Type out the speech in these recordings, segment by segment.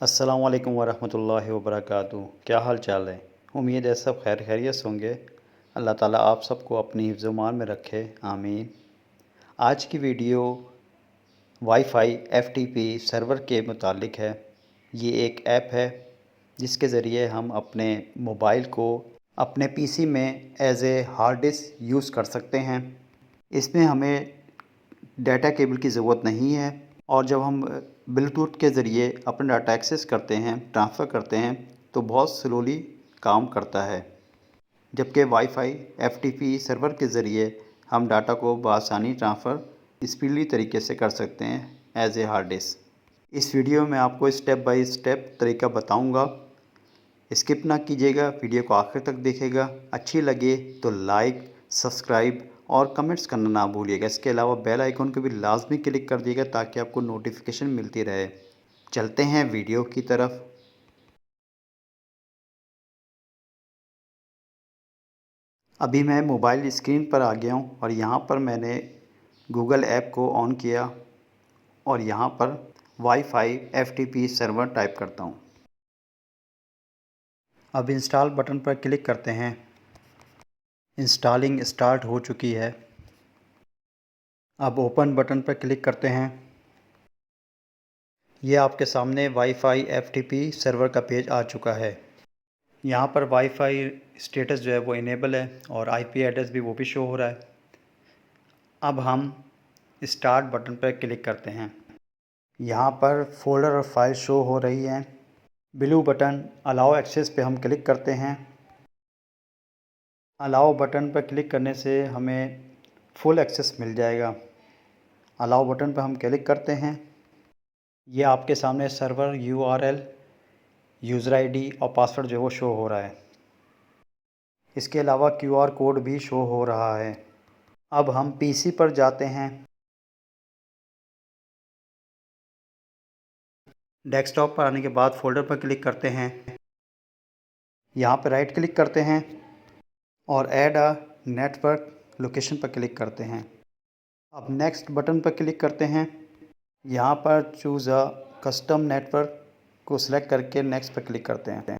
अस्सलाम वालेकुम वरहमतुल्लाहि वबरकातुहू। क्या हाल चाल है? उम्मीद है सब खैर खैरियत से होंगे। अल्लाह ताला आप सबको अपनी हिफ्ज़-ओ-मान में रखे, आमीन। आज की वीडियो वाईफ़ाई एफ़टीपी सर्वर के मुतालिक है। ये एक ऐप है जिसके ज़रिए हम अपने मोबाइल को अपने पीसी में as a hard disk use कर सकते हैं। इसमें हमें डाटा केबल की ज़रूरत नहीं है, और जब हम ब्लूटूथ के ज़रिए अपना डाटा एक्सेस करते हैं, ट्रांसफ़र करते हैं, तो बहुत स्लोली काम करता है। जबकि वाईफ़ाई एफ़टीपी सर्वर के ज़रिए हम डाटा को बआसानी ट्रांसफ़र स्पीडली तरीके से कर सकते हैं एज़ ए हार्ड डिस्क। इस वीडियो में आपको स्टेप बाय स्टेप तरीका बताऊंगा। स्किप ना कीजिएगा, वीडियो को आखिर तक देखिएगा। अच्छी लगे तो लाइक, सब्सक्राइब और कमेंट्स करना ना भूलिएगा। इसके अलावा बेल आइकन को भी लाजमी क्लिक कर दिएगा ताकि आपको नोटिफिकेशन मिलती रहे। चलते हैं वीडियो की तरफ। अभी मैं मोबाइल स्क्रीन पर आ गया हूँ और यहाँ पर मैंने गूगल ऐप को ऑन किया और यहाँ पर वाईफ़ाई एफ़टीपी सर्वर टाइप करता हूँ। अब इंस्टॉल बटन पर क्लिक करते हैं। इंस्टॉलिंग स्टार्ट हो चुकी है। अब ओपन बटन पर क्लिक करते हैं। ये आपके सामने वाईफ़ाई एफ़टीपी सर्वर का पेज आ चुका है। यहाँ पर वाईफ़ाई स्टेटस जो है वो इनेबल है और आईपी एड्रेस भी वो भी शो हो रहा है। अब हम स्टार्ट बटन पर क्लिक करते हैं। यहाँ पर फ़ोल्डर और फाइल शो हो रही हैं। ब्लू बटन अलाउ एक्सेस पे हम क्लिक करते हैं। अलाउ बटन पर क्लिक करने से हमें फुल एक्सेस मिल जाएगा। अलाउ बटन पर हम क्लिक करते हैं। ये आपके सामने सर्वर यूआरएल, यूज़र आईडी और पासवर्ड जो है वो शो हो रहा है। इसके अलावा क्यूआर कोड भी शो हो रहा है। अब हम पीसी पर जाते हैं। डेस्कटॉप पर आने के बाद फ़ोल्डर पर क्लिक करते हैं। यहाँ पर राइट क्लिक करते हैं और ऐड अ नेटवर्क लोकेशन पर क्लिक करते हैं। अब नेक्स्ट बटन पर क्लिक करते हैं। यहाँ पर चूज़ अ कस्टम नेटवर्क को सिलेक्ट करके नेक्स्ट पर क्लिक करते हैं।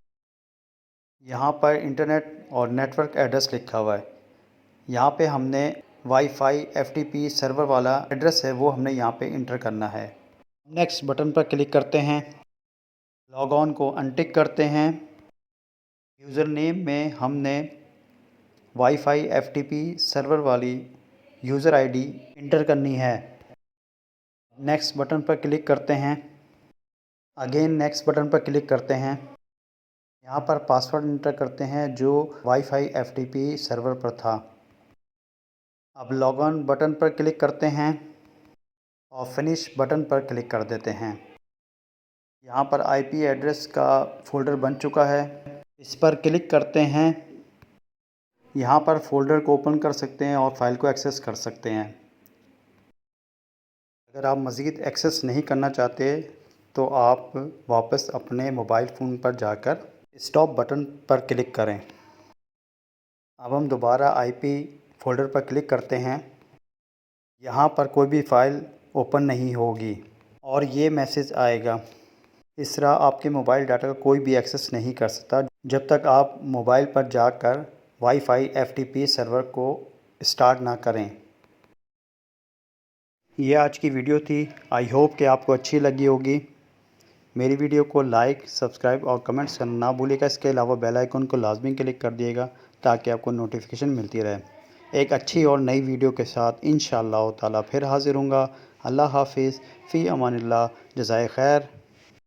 यहाँ पर इंटरनेट और नेटवर्क एड्रेस लिखा हुआ है। यहाँ पे हमने वाईफ़ाई एफ़टीपी सर्वर वाला एड्रेस है वो हमने यहाँ पे इंटर करना है। नेक्स्ट बटन पर क्लिक करते हैं। लॉग ऑन को अनटिक करते हैं। यूज़र नेम में हमने वाईफ़ाई एफ़टीपी सर्वर वाली यूज़र आईडी इंटर करनी है। नेक्स्ट बटन पर क्लिक करते हैं। अगेन नेक्स्ट बटन पर क्लिक करते हैं। यहाँ पर पासवर्ड इंटर करते हैं जो वाईफ़ाई एफ़टीपी सर्वर पर था। अब लॉग ऑन बटन पर क्लिक करते हैं और फिनिश बटन पर क्लिक कर देते हैं। यहाँ पर आईपी एड्रेस का फ़ोल्डर बन चुका है। इस पर क्लिक करते हैं। यहाँ पर फ़ोल्डर को ओपन कर सकते हैं और फाइल को एक्सेस कर सकते हैं। अगर आप मज़ीद एक्सेस नहीं करना चाहते तो आप वापस अपने मोबाइल फ़ोन पर जाकर स्टॉप बटन पर क्लिक करें। अब हम दोबारा आईपी फ़ोल्डर पर क्लिक करते हैं। यहाँ पर कोई भी फ़ाइल ओपन नहीं होगी और ये मैसेज आएगा। इस तरह आपके मोबाइल डाटा का कोई भी एक्सेस नहीं कर सकता जब तक आप मोबाइल पर जाकर वाईफ़ाई एफ़टीपी सर्वर को स्टार्ट ना करें। ये आज की वीडियो थी। आई होप कि आपको अच्छी लगी होगी। मेरी वीडियो को लाइक, सब्सक्राइब और कमेंट्स करना ना भूलिएगा। इसके अलावा बेल आइकन को लाजमी क्लिक कर दिएगा ताकि आपको नोटिफिकेशन मिलती रहे। एक अच्छी और नई वीडियो के साथ इंशाअल्लाह ताला फिर हाज़िर होऊंगा। अल्लाह हाफ़िज़, फ़ी अमानिल्लाह, जज़ाए खैर।